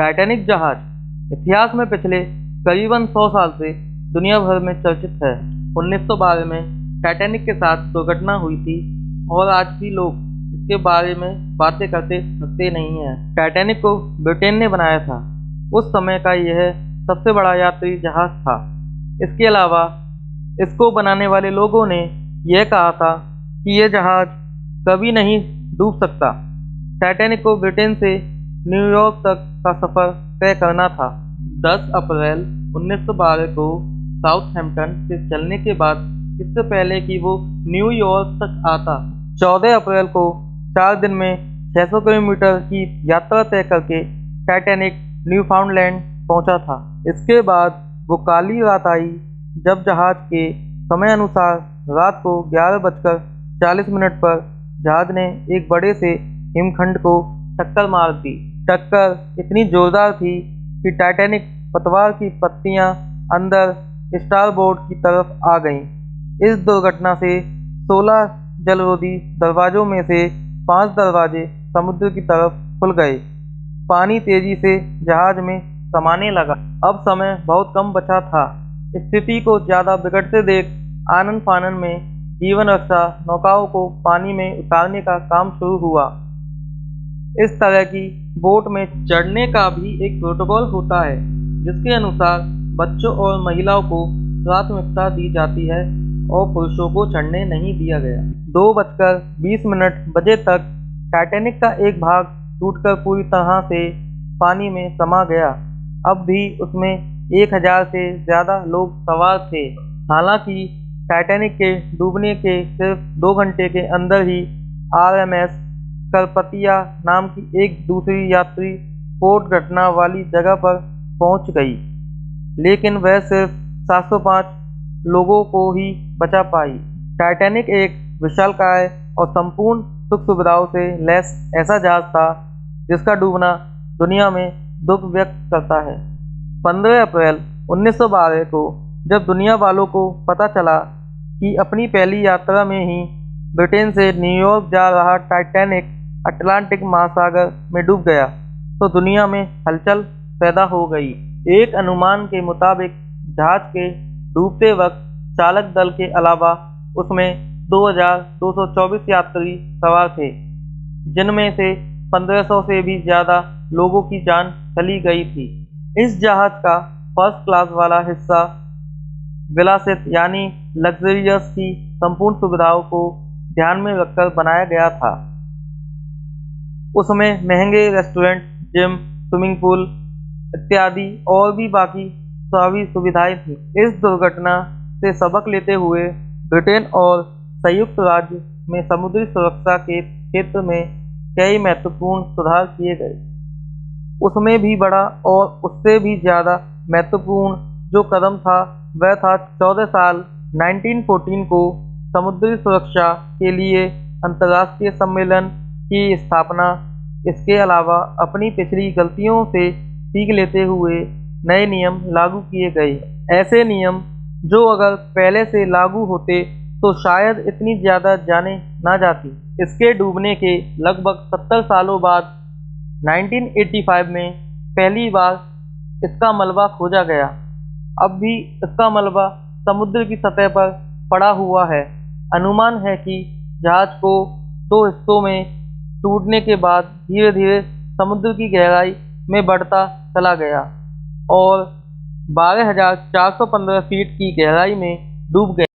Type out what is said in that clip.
Titanic जहाज इतिहास में पिछले करीबन 100 साल से दुनिया भर में चर्चित है। 1912 में टाइटैनिक के साथ दुर्घटना हुई थी और आज भी लोग इसके बारे में बातें करते थकते नहीं हैं। टाइटैनिक को ब्रिटेन ने बनाया था। उस समय का यह सबसे बड़ा यात्री जहाज था। इसके अलावा इसको बनाने वाले लोगों ने यह कहा था कि यह जहाज कभी नहीं डूब सकता। टाइटैनिक को ब्रिटेन से न्यूयॉर्क तक का सफ़र तय करना था। 10 अप्रैल 1912 को साउथहैम्पटन से चलने के बाद, इससे पहले कि वो न्यूयॉर्क तक आता, 14 अप्रैल को 4 दिन में 600 किलोमीटर की यात्रा तय करके टाइटैनिक न्यूफाउंडलैंड पहुंचा था। इसके बाद वो काली रात आई जब जहाज के समय अनुसार रात को 11:40 पर जहाज ने एक बड़े से हिमखंड को टक्कर मार दी। टक्कर इतनी जोरदार थी कि टाइटैनिक पतवार की पत्तियां अंदर स्टारबोर्ड की तरफ आ गईं। इस दुर्घटना से 16 जलरोधी दरवाजों में से 5 दरवाजे समुद्र की तरफ खुल गए। पानी तेजी से जहाज में समाने लगा। अब समय बहुत कम बचा था। स्थिति को ज्यादा बिगड़ते देख आनन फानन में जीवन रक्षा नौकाओं को पानी में उतारने का काम शुरू हुआ। इस तरह की बोट में चढ़ने का भी एक प्रोटोकॉल होता है, जिसके अनुसार बच्चों और महिलाओं को प्राथमिकता दी जाती है और पुरुषों को चढ़ने नहीं दिया गया। 2:20 बजे तक टाइटैनिक का एक भाग टूटकर पूरी तरह से पानी में समा गया। अब भी उसमें 1000 से ज्यादा लोग सवार थे। हालांकि टाइटैनिक के डूबने के सिर्फ 2 घंटे के अंदर ही RMS करपतिया नाम की एक दूसरी यात्री पोर्ट घटना वाली जगह पर पहुंच गई, लेकिन वह सिर्फ 705 लोगों को ही बचा पाई। टाइटैनिक एक विशालकाय और संपूर्ण सुख सुविधाओं से लैस ऐसा जहाज था जिसका डूबना दुनिया में दुख व्यक्त करता है। 15 अप्रैल 1912 को जब दुनिया वालों को पता चला कि अपनी पहली यात्रा में ही ब्रिटेन से न्यूयॉर्क जा रहा टाइटैनिक अटलांटिक महासागर में डूब गया, तो दुनिया में हलचल पैदा हो गई। एक अनुमान के मुताबिक जहाज के डूबते वक्त चालक दल के अलावा उसमें 2224 यात्री सवार थे, जिनमें से 1500 से भी ज्यादा लोगों की जान चली गई थी। इस जहाज का फर्स्ट क्लास वाला हिस्सा विलासित यानी लग्जरियस की संपूर्ण सुविधाओं को ध्यान में रखकर बनाया गया था। उसमें महंगे रेस्टोरेंट, जिम, स्विमिंग पूल इत्यादि और भी बाकी सभी सुविधाएं थी। इस दुर्घटना से सबक लेते हुए ब्रिटेन और संयुक्त राज्य में समुद्री सुरक्षा के क्षेत्र में कई महत्वपूर्ण सुधार किए गए। उसमें भी बड़ा और उससे भी ज्यादा महत्वपूर्ण जो कदम था वह था 14 साल 1914 को समुद्री सुरक्षा के लिए अंतर्राष्ट्रीय सम्मेलन की स्थापना। इसके अलावा अपनी पिछली गलतियों से सीख लेते हुए नए नियम लागू किए गए। ऐसे नियम जो अगर पहले से लागू होते तो शायद इतनी ज्यादा जाने ना जाती। इसके डूबने के लगभग 70 सालों बाद 1985 में पहली बार इसका मलबा खोजा गया। अब भी इसका मलबा समुद्र की सतह पर पड़ा हुआ है। अनुमान है कि जहाज को 2 हिस्सों में टूटने के बाद धीरे धीरे समुद्र की गहराई में बढ़ता चला गया और 12,415 फीट की गहराई में डूब गया।